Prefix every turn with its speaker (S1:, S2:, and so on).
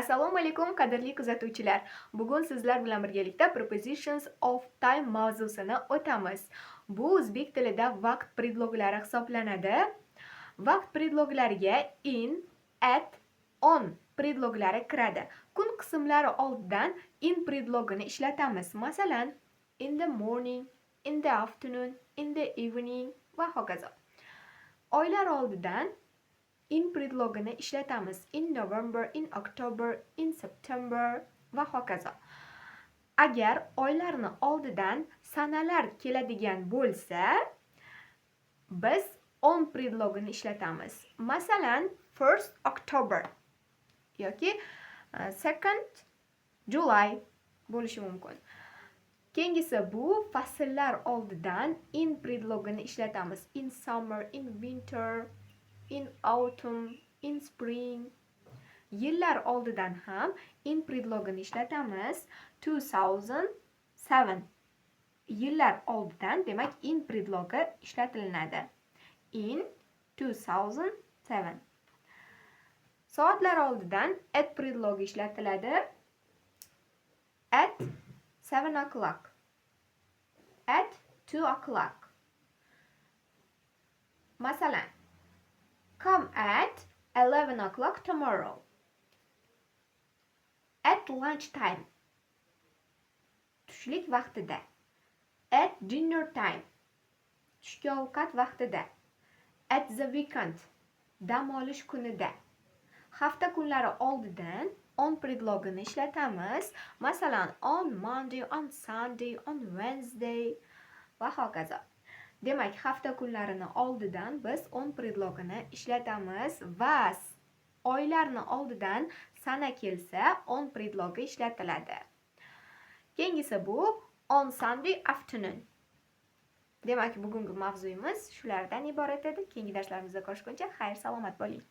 S1: Assalomu alaykum qadrli kuzatuvchilar. Bugun sizlar bilan birgalikda prepositions of time mavzusini o'tamiz. Bu o'zbek tilida vaqt predloglari hisoblanadi. Vaqt predloglariga in, at, on predloglari kiradi. Kun qismlari oldidan in predlogini ishlatamiz. Masalan, in the morning, in the afternoon, in the evening va hokazo. Oylar oldidan in predlogini ishlatamiz. In November, in October, in September va hokazo. Agar oylarni oldidan sanalar keladigan bo'lsa, biz on predlogini ishlatamiz. Masalan, 1st October yoki 2nd July bo'lishi mumkin. Keyingisi bu fasllar oldidan in predlogini ishlatamiz. In summer, in winter, in autumn, in spring. Yillar oldidan ham in predlogini ishlatamiz. 2007. Yillar oldidan, demak, in predlogi ishlatilinadi. In 2007. Soatlar oldidan at predlogi ishlatiladi. At 7 o'clock. At 2 o'clock. Masalan, come at 11 o'clock tomorrow. At lunchtime. Tushlik vaqtida. At dinner time. Tushki ovqat vaqtida. At the weekend. Dam olish kunida. Hafta kunlari oldidan on predlogini ishlatamiz. Masalan, on Monday, on Sunday, on Wednesday va hokazo. Demak, hafta kunlarini oldidan biz on predlogini ishlatamiz va oylarni oldidan sana kelsa on predlogi ishlatiladi. Keyingisi bu on Sunday afternoon. Demak, bugungi mavzuyimiz shulardan iborat edi. Keyingi darslarimizda ko'rishguncha xayr, salomat bo'ling.